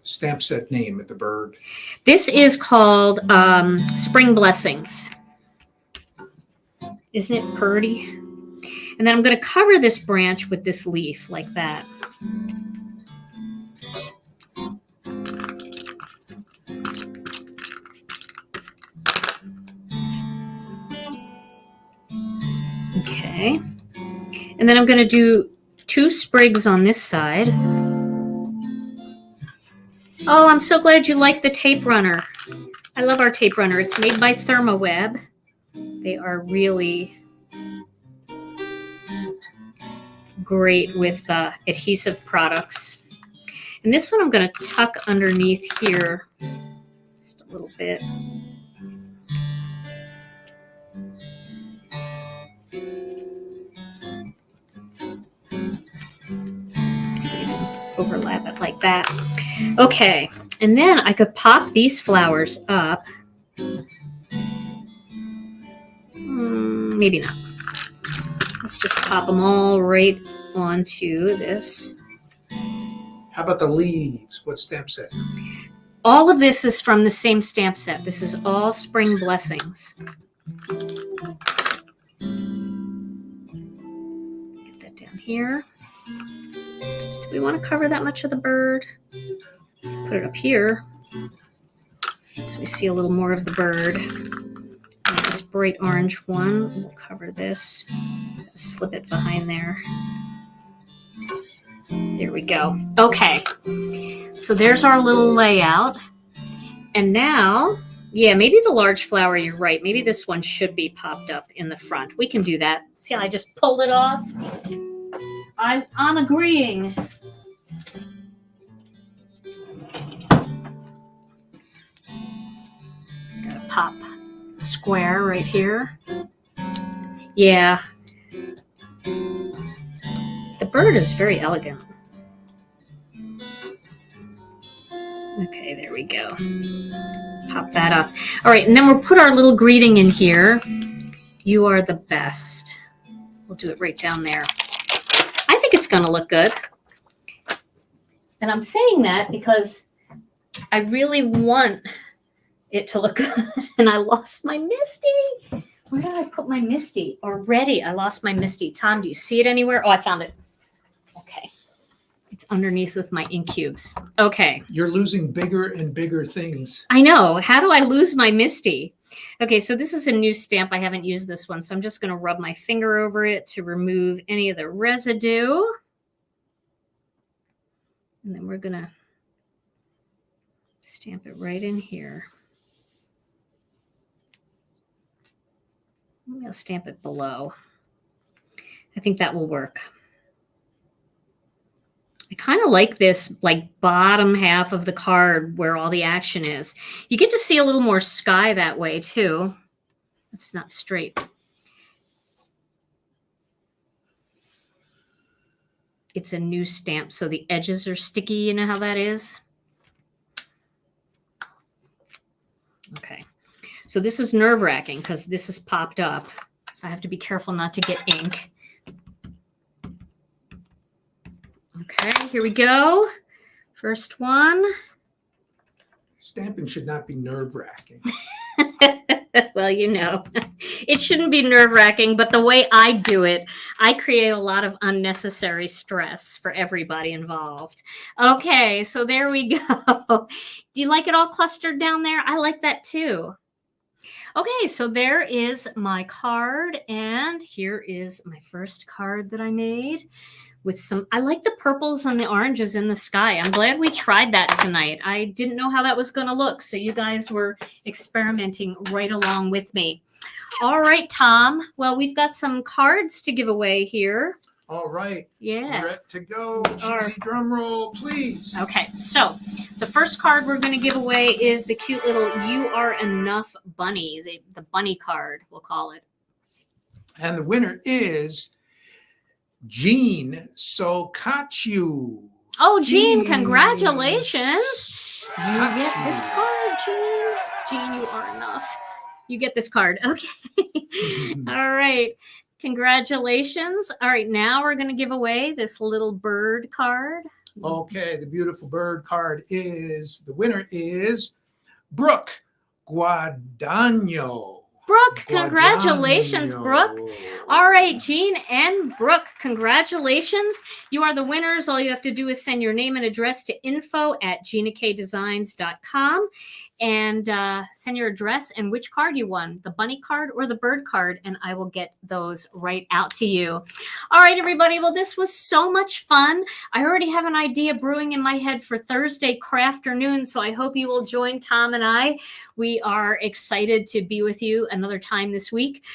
stamp set name at the bird? This is called Spring Blessings. Isn't it pretty? And then I'm going to cover this branch with this leaf like that. Okay. And then I'm going to do 2 sprigs on this side. Oh, I'm so glad you like the tape runner. I love our tape runner. It's made by ThermoWeb. They are really great with adhesive products. And this one I'm going to tuck underneath here just a little bit. Overlap it like that. Okay, and then I could pop these flowers up. Maybe not. Let's just pop them all right onto this. How about the leaves? What stamp set? All of this is from the same stamp set. This is all Spring Blessings. Get that down here. Do we want to cover that much of the bird? Put it up here so we see a little more of the bird. And this bright orange one, we'll cover this. Slip it behind there. There we go. Okay, so there's our little layout. And now, yeah, maybe the large flower, you're right. Maybe this one should be popped up in the front. We can do that. See how I just pulled it off? I'm agreeing. Got a pop square right here. Yeah. The bird is very elegant. Okay, there we go. Pop that up. All right, and then we'll put our little greeting in here. You are the best. We'll do it right down there. I think it's going to look good. And I'm saying that because I really want it to look good. And I lost my Misty. Where did I put my Misty? Already, I lost my Misty. Tom, do you see it anywhere? Oh, I found it. Okay. It's underneath with my ink cubes. Okay. You're losing bigger and bigger things. I know. How do I lose my Misty? Okay, so this is a new stamp. I haven't used this one, so I'm just going to rub my finger over it to remove any of the residue. And then we're going to stamp it right in here. Maybe I'll stamp it below. I think that will work. I kind of like this like bottom half of the card where all the action is. You get to see a little more sky that way too. It's not straight. It's a new stamp, so the edges are sticky. You know how that is? Okay. So this is nerve-wracking because this is popped up. So I have to be careful not to get ink. Okay, here we go. First one. Stamping should not be nerve-wracking. Well, you know, it shouldn't be nerve-wracking, but the way I do it, I create a lot of unnecessary stress for everybody involved. Okay, so there we go. Do you like it all clustered down there? I like that too. Okay, so there is my card, and here is my first card that I made. with some, I like the purples and the oranges in the sky. I'm glad we tried that tonight. I didn't know how that was going to look. So you guys were experimenting right along with me. All right, Tom. Well, we've got some cards to give away here. All right. Yeah. We're ready to go. Cheesy drum roll, please. Okay. So the first card we're going to give away is the cute little You Are Enough bunny, the bunny card, we'll call it. And the winner is Gina Socaciu. Oh, Jean, congratulations. You get this card, Jean. Jean, you are enough. You get this card. Okay. All right. Congratulations. All right. Now we're going to give away this little bird card. Okay. The beautiful bird card the winner is Brooke Guadagno. Brooke, congratulations, Brooke. All right, Jean and Brooke, congratulations. You are the winners. All you have to do is send your name and address to info@ginakdesigns.com and send your address and which card you won, the bunny card or the bird card, and I will get those right out to you. All right, everybody. Well, this was so much fun. I already have an idea brewing in my head for Thursday crafternoon, so I hope you will join Tom and I. We are excited to be with you another time this week.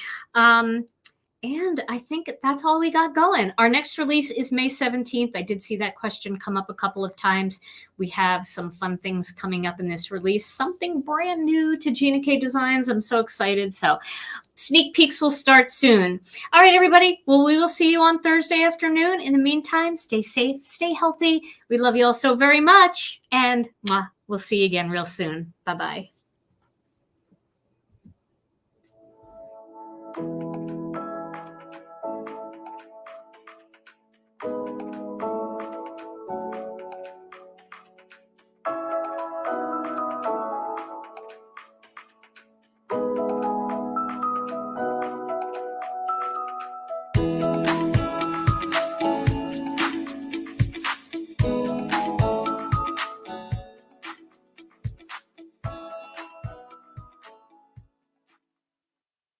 And I think that's all we got going. Our next release is May 17th. I did see that question come up a couple of times. We have some fun things coming up in this release. Something brand new to Gina K Designs. I'm so excited. So sneak peeks will start soon. All right, everybody. Well, we will see you on Thursday afternoon. In the meantime, stay safe, stay healthy. We love you all so very much. And we'll see you again real soon. Bye-bye.